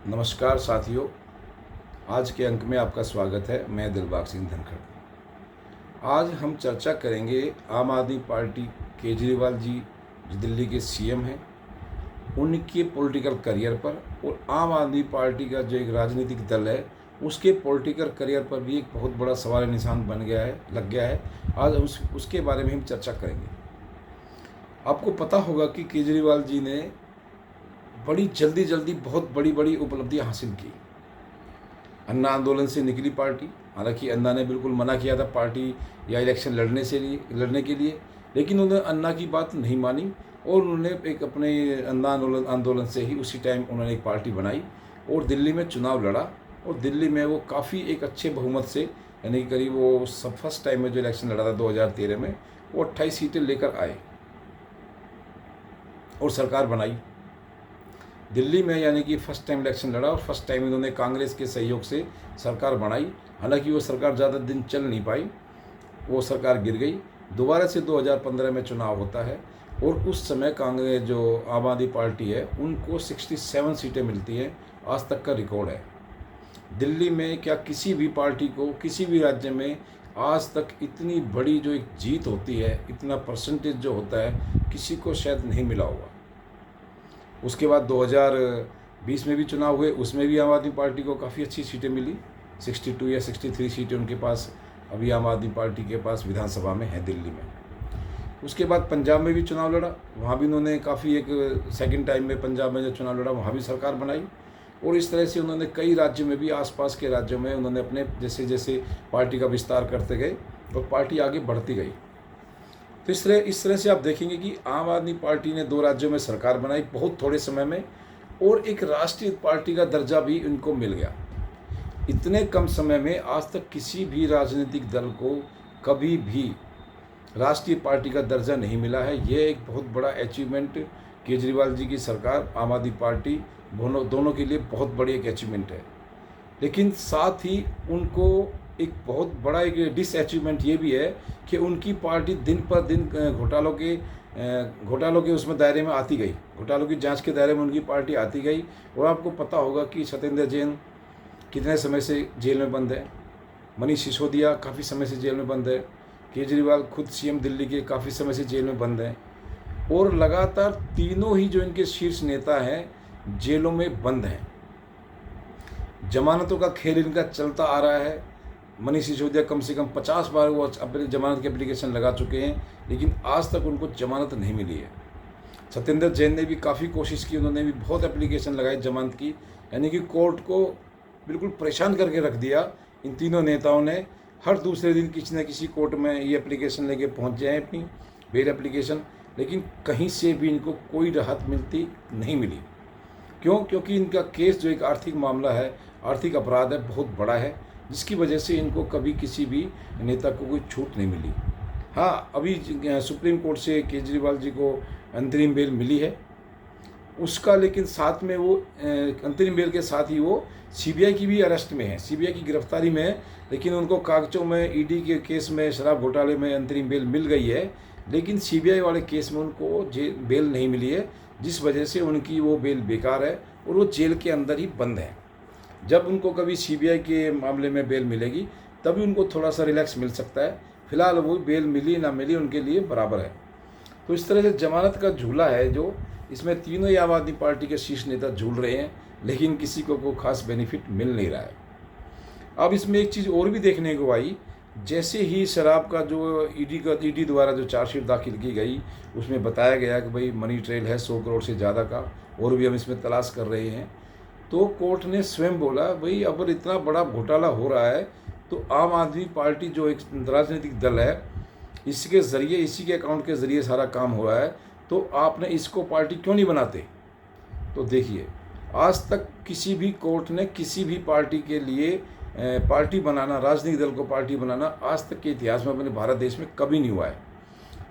नमस्कार साथियों, आज के अंक में आपका स्वागत है। मैं दिलबाग सिंह धनखड़। आज हम चर्चा करेंगे आम आदमी पार्टी केजरीवाल जी जो दिल्ली के सीएम हैं, उनके पॉलिटिकल करियर पर और आम आदमी पार्टी का जो एक राजनीतिक दल है उसके पॉलिटिकल करियर पर भी एक बहुत बड़ा सवाल निशान लग गया है। आज उसके बारे में हम चर्चा करेंगे। आपको पता होगा कि केजरीवाल जी ने बड़ी जल्दी बहुत बड़ी उपलब्धियां हासिल की। अन्ना आंदोलन से निकली पार्टी, हालांकि अन्ना ने बिल्कुल मना किया था पार्टी या इलेक्शन लड़ने के लिए, लेकिन उन्होंने अन्ना की बात नहीं मानी और उन्होंने एक अपने अन्ना आंदोलन से ही उसी टाइम उन्होंने एक पार्टी बनाई और दिल्ली में चुनाव लड़ा। और दिल्ली में वो काफ़ी एक अच्छे बहुमत से, यानी कि करीब वो सब फर्स्ट टाइम में जो इलेक्शन लड़ा था 2013 में, वो 28 सीटें लेकर आए और सरकार बनाई दिल्ली में। यानी कि फर्स्ट टाइम इलेक्शन लड़ा और फर्स्ट टाइम इन्होंने कांग्रेस के सहयोग से सरकार बनाई। हालांकि वो सरकार ज़्यादा दिन चल नहीं पाई, वो सरकार गिर गई। दोबारा से 2015 में चुनाव होता है और उस समय कांग्रेस जो आम आदमी पार्टी है उनको 67 सीटें मिलती हैं। आज तक का रिकॉर्ड है दिल्ली में। क्या किसी भी पार्टी को किसी भी राज्य में आज तक इतनी बड़ी जो एक जीत होती है, इतना परसेंटेज जो होता है, किसी को शायद नहीं मिला होगा। उसके बाद 2020 में भी चुनाव हुए, उसमें भी आम आदमी पार्टी को काफ़ी अच्छी सीटें मिली। 62 या 63 सीटें उनके पास अभी आम आदमी पार्टी के पास विधानसभा में है दिल्ली में। उसके बाद पंजाब में भी चुनाव लड़ा, वहाँ भी उन्होंने काफ़ी एक सेकंड टाइम में पंजाब में जो चुनाव लड़ा वहाँ भी सरकार बनाई। और इस तरह से उन्होंने कई राज्यों में भी, आसपास के राज्यों में उन्होंने अपने जैसे जैसे पार्टी का विस्तार करते गए और पार्टी आगे बढ़ती गई। तो इस तरह से आप देखेंगे कि आम आदमी पार्टी ने 2 राज्यों में सरकार बनाई बहुत थोड़े समय में और एक राष्ट्रीय पार्टी का दर्जा भी इनको मिल गया। इतने कम समय में आज तक किसी भी राजनीतिक दल को कभी भी राष्ट्रीय पार्टी का दर्जा नहीं मिला है। ये एक बहुत बड़ा अचीवमेंट केजरीवाल जी की सरकार, आम आदमी पार्टी दोनों के लिए बहुत बड़ी एक अचीवमेंट है। लेकिन साथ ही उनको एक बहुत बड़ा एक डिसअचीवमेंट ये भी है कि उनकी पार्टी दिन पर दिन घोटालों के उसमें दायरे में आती गई, घोटालों की जांच के दायरे में उनकी पार्टी आती गई। और आपको पता होगा कि सत्येंद्र जैन कितने समय से जेल में बंद है, मनीष सिसोदिया काफ़ी समय से जेल में बंद है, केजरीवाल खुद सीएम दिल्ली के काफ़ी समय से जेल में बंद हैं और लगातार तीनों ही जो इनके शीर्ष नेता हैं जेलों में बंद हैं। जमानतों का खेल इनका चलता आ रहा है। मनीष सिसोदिया कम से कम 50 बार वो अपनी जमानत की एप्लीकेशन लगा चुके हैं, लेकिन आज तक उनको जमानत नहीं मिली है। सत्येंद्र जैन ने भी काफ़ी कोशिश की, उन्होंने भी बहुत एप्लीकेशन लगाई जमानत की, यानी कि कोर्ट को बिल्कुल परेशान करके रख दिया। इन तीनों नेताओं ने हर दूसरे दिन किसी न किसी कोर्ट में ये एप्लीकेशन लेके पहुंच जाए अपनी बेल एप्लीकेशन, लेकिन कहीं से भी इनको कोई राहत मिलती नहीं मिली। क्यों? क्योंकि इनका केस जो एक आर्थिक मामला है, आर्थिक अपराध है, बहुत बड़ा है, जिसकी वजह से इनको कभी किसी भी नेता को कोई छूट नहीं मिली। हाँ, अभी सुप्रीम कोर्ट से केजरीवाल जी को अंतरिम बेल मिली है उसका, लेकिन साथ में वो अंतरिम बेल के साथ ही वो सीबीआई की भी अरेस्ट में है, सीबीआई की गिरफ्तारी में है। लेकिन उनको कागजों में ईडी के केस में शराब घोटाले में अंतरिम बेल मिल गई है, लेकिन सीबीआई वाले केस में उनको बेल नहीं मिली है, जिस वजह से उनकी वो बेल बेकार है और वो जेल के अंदर ही बंद है। जब उनको कभी सीबीआई के मामले में बेल मिलेगी तभी उनको थोड़ा सा रिलैक्स मिल सकता है। फिलहाल वो बेल मिली ना मिली उनके लिए बराबर है। तो इस तरह से जमानत का झूला है जो इसमें तीनों ही आम आदमी पार्टी के शीर्ष नेता झूल रहे हैं, लेकिन किसी को कोई खास बेनिफिट मिल नहीं रहा है। अब इसमें एक चीज़ और भी देखने को आई, जैसे ही शराब का जो ईडी द्वारा जो चार्जशीट दाखिल की गई उसमें बताया गया कि भाई मनी ट्रेल है 100 करोड़ से ज़्यादा का और भी हम इसमें तलाश कर रहे हैं, तो कोर्ट ने स्वयं बोला भाई अगर इतना बड़ा घोटाला हो रहा है तो आम आदमी पार्टी जो एक राजनीतिक दल है, इसके ज़रिए, इसी के अकाउंट के ज़रिए सारा काम हो रहा है, तो आपने इसको पार्टी क्यों नहीं बनाते। तो देखिए, आज तक किसी भी कोर्ट ने किसी भी पार्टी के लिए पार्टी बनाना, राजनीतिक दल को पार्टी बनाना आज तक के इतिहास में अपने भारत देश में कभी नहीं हुआ है।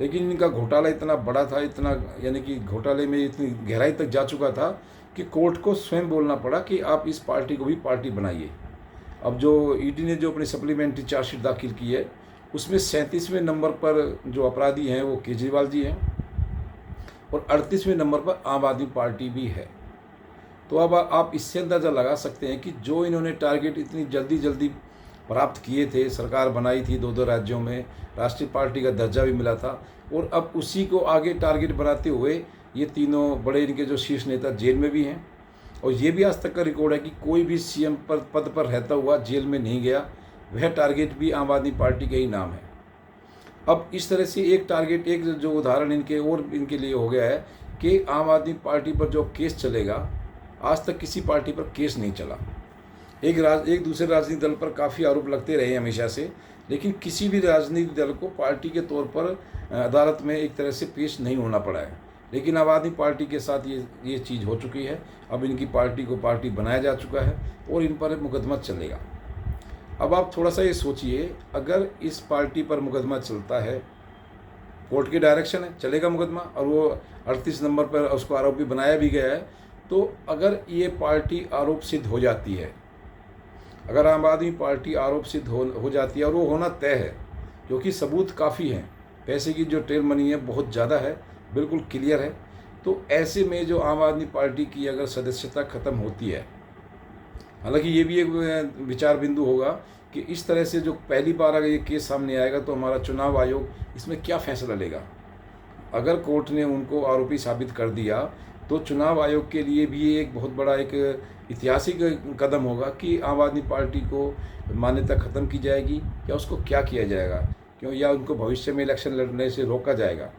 लेकिन इनका घोटाला इतना बड़ा था, इतना यानी कि घोटाले में इतनी गहराई तक जा चुका था कि कोर्ट को स्वयं बोलना पड़ा कि आप इस पार्टी को भी पार्टी बनाइए। अब जो ईडी ने जो अपनी सप्लीमेंट्री चार्जशीट दाखिल की है उसमें 37वें नंबर पर जो अपराधी हैं वो केजरीवाल जी हैं और 38वें नंबर पर आम आदमी पार्टी भी है। तो अब आप इससे अंदाज़ा लगा सकते हैं कि जो इन्होंने टारगेट इतनी जल्दी जल्दी प्राप्त किए थे, सरकार बनाई थी 2-2 राज्यों में, राष्ट्रीय पार्टी का दर्जा भी मिला था, और अब उसी को आगे टारगेट बनाते हुए ये तीनों बड़े इनके जो शीर्ष नेता जेल में भी हैं। और ये भी आज तक का रिकॉर्ड है कि कोई भी सीएम पद पर रहता हुआ जेल में नहीं गया। वह टारगेट भी आम आदमी पार्टी का ही नाम है। अब इस तरह से एक टारगेट, एक जो उदाहरण इनके लिए हो गया है कि आम आदमी पार्टी पर जो केस चलेगा, आज तक किसी पार्टी पर केस नहीं चला। एक दूसरे राजनीतिक दल पर काफ़ी आरोप लगते रहे हमेशा से, लेकिन किसी भी राजनीतिक दल को पार्टी के तौर पर अदालत में एक तरह से पेश नहीं होना पड़ा है। लेकिन आम आदमी पार्टी के साथ ये चीज़ हो चुकी है। अब इनकी पार्टी को पार्टी बनाया जा चुका है और इन पर मुकदमा चलेगा। अब आप थोड़ा सा ये सोचिए, अगर इस पार्टी पर मुकदमा चलता है, कोर्ट की डायरेक्शन है, चलेगा मुकदमा, और वो 38 नंबर पर उसको आरोपी बनाया भी गया है, तो अगर ये पार्टी आरोप सिद्ध हो जाती है, अगर आम आदमी पार्टी आरोप सिद्ध हो जाती है, और वो होना तय है क्योंकि सबूत काफ़ी हैं, पैसे की जो टेल मनी है बहुत ज़्यादा है, बिल्कुल क्लियर है, तो ऐसे में जो आम आदमी पार्टी की अगर सदस्यता ख़त्म होती है, हालांकि ये भी एक विचार बिंदु होगा कि इस तरह से जो पहली बार अगर ये केस सामने आएगा तो हमारा चुनाव आयोग इसमें क्या फैसला लेगा। अगर कोर्ट ने उनको आरोपी साबित कर दिया तो चुनाव आयोग के लिए भी ये एक बहुत बड़ा एक ऐतिहासिक कदम होगा कि आम आदमी पार्टी को मान्यता ख़त्म की जाएगी या उसको क्या किया जाएगा, क्यों, या उनको भविष्य में इलेक्शन लड़ने से रोका जाएगा।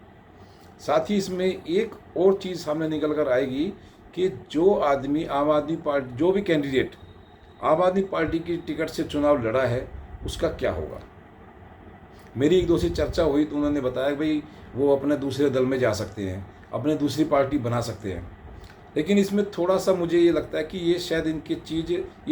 साथ ही इसमें एक और चीज़ सामने निकल कर आएगी कि जो आदमी आम आदमी पार्टी, जो भी कैंडिडेट आम आदमी पार्टी की टिकट से चुनाव लड़ा है, उसका क्या होगा। मेरी एक दो से चर्चा हुई तो उन्होंने बताया कि भाई वो अपने दूसरे दल में जा सकते हैं, अपने दूसरी पार्टी बना सकते हैं। लेकिन इसमें थोड़ा सा मुझे ये लगता है कि ये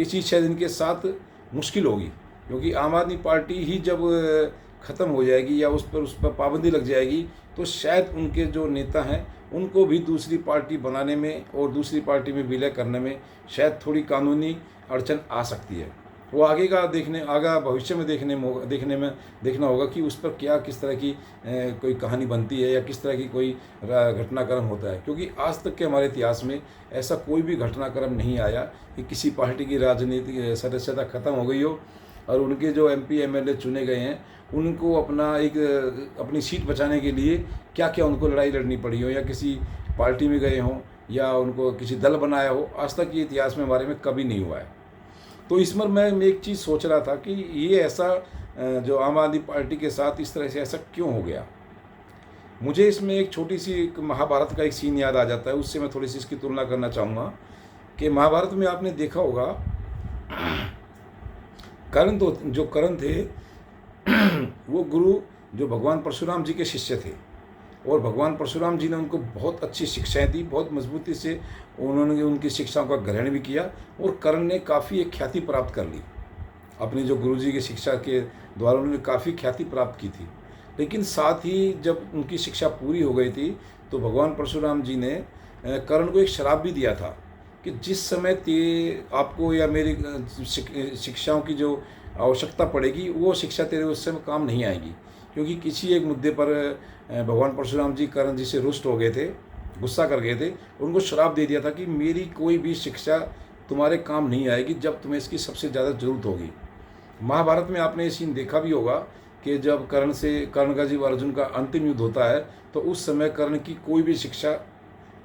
चीज़ शायद इनके साथ मुश्किल होगी, क्योंकि आम आदमी पार्टी ही जब ख़त्म हो जाएगी या उस पर पाबंदी लग जाएगी तो शायद उनके जो नेता हैं उनको भी दूसरी पार्टी बनाने में और दूसरी पार्टी में विलय करने में शायद थोड़ी कानूनी अड़चन आ सकती है। वो आगे भविष्य में देखना होगा कि उस पर किस तरह की कोई कहानी बनती है या किस तरह की कोई घटनाक्रम होता है, क्योंकि आज तक के हमारे इतिहास में ऐसा कोई भी घटनाक्रम नहीं आया कि किसी पार्टी की राजनीतिक सदस्यता ख़त्म हो गई हो और उनके जो MP MLA चुने गए हैं उनको अपनी सीट बचाने के लिए क्या क्या उनको लड़ाई लड़नी पड़ी हो, या किसी पार्टी में गए हों या उनको किसी दल बनाया हो। आज तक ये इतिहास में हमारे में कभी नहीं हुआ है। तो इस पर मैं एक चीज़ सोच रहा था कि ये ऐसा जो आम आदमी पार्टी के साथ इस तरह से ऐसा क्यों हो गया। मुझे इसमें एक छोटी सी महाभारत का एक सीन याद आ जाता है, उससे मैं थोड़ी सी इसकी तुलना करना चाहूँगा कि महाभारत में आपने देखा होगा कर्ण थे वो गुरु जो भगवान परशुराम जी के शिष्य थे, और भगवान परशुराम जी ने उनको बहुत अच्छी शिक्षाएं दी, बहुत मजबूती से उन्होंने उनकी शिक्षाओं का ग्रहण भी किया, और कर्ण ने काफ़ी एक ख्याति प्राप्त कर ली। अपनी जो गुरु जी की शिक्षा के द्वारा उन्होंने काफ़ी ख्याति प्राप्त की थी। लेकिन साथ ही जब उनकी शिक्षा पूरी हो गई थी तो भगवान परशुराम जी ने कर्ण को एक श्राप भी दिया था कि जिस समय आपको या मेरी शिक्षाओं की जो आवश्यकता पड़ेगी वो शिक्षा तेरे उस समय काम नहीं आएगी, क्योंकि किसी एक मुद्दे पर भगवान परशुराम जी कर्ण जी से रुष्ट हो गए थे, गुस्सा कर गए थे, उनको श्राप दे दिया था कि मेरी कोई भी शिक्षा तुम्हारे काम नहीं आएगी जब तुम्हें इसकी सबसे ज़्यादा ज़रूरत होगी। महाभारत में आपने ये सीन देखा भी होगा कि जब कर्ण का जीव अर्जुन का अंतिम युद्ध होता है तो उस समय कर्ण की कोई भी शिक्षा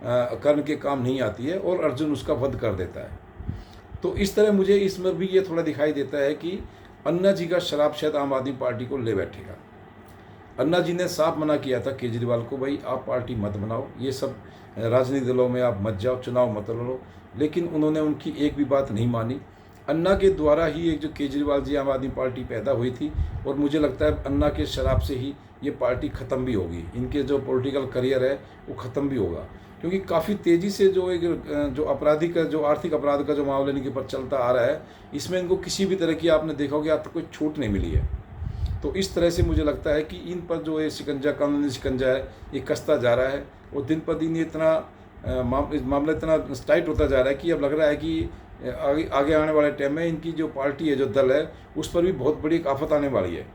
कर्ण के काम नहीं आती है और अर्जुन उसका वध कर देता है। तो इस तरह मुझे इसमें भी ये थोड़ा दिखाई देता है कि अन्ना जी का श्राप शायद आम आदमी पार्टी को ले बैठेगा। अन्ना जी ने साफ मना किया था केजरीवाल को, भाई आप पार्टी मत बनाओ, ये सब राजनीतिक दलों में आप मत जाओ, चुनाव मत लड़ो, लेकिन उन्होंने उनकी एक भी बात नहीं मानी। अन्ना के द्वारा ही एक जो केजरीवाल जी आम आदमी पार्टी पैदा हुई थी, और मुझे लगता है अन्ना के शराब से ही ये पार्टी ख़त्म भी होगी, इनके जो पॉलिटिकल करियर है वो ख़त्म भी होगा, क्योंकि काफ़ी तेज़ी से जो आर्थिक अपराध का जो मामला इनके ऊपर चलता आ रहा है, इसमें इनको किसी भी तरह की आपने देखा होगा आज तक कोई छूट नहीं मिली है। तो इस तरह से मुझे लगता है कि इन पर जो ये कानूनी शिकंजा है ये कसता जा रहा है, और दिन पर दिन ये मामला इतना टाइट होता जा रहा है कि अब लग रहा है कि आगे आने वाले टाइम में इनकी जो पार्टी है, जो दल है, उस पर भी बहुत बड़ी आफत आने वाली है।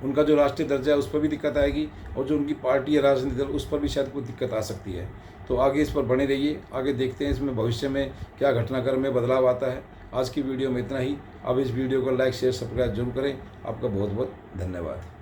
उनका जो राष्ट्रीय दर्जा है उस पर भी दिक्कत आएगी, और जो उनकी पार्टी है राजनीतिक दल उस पर भी शायद कोई दिक्कत आ सकती है। तो आगे इस पर बने रहिए, आगे देखते हैं इसमें भविष्य में क्या घटनाक्रम में बदलाव आता है। आज की वीडियो में इतना ही। अब इस वीडियो को लाइक शेयर सब्सक्राइब जरूर करें। आपका बहुत बहुत धन्यवाद।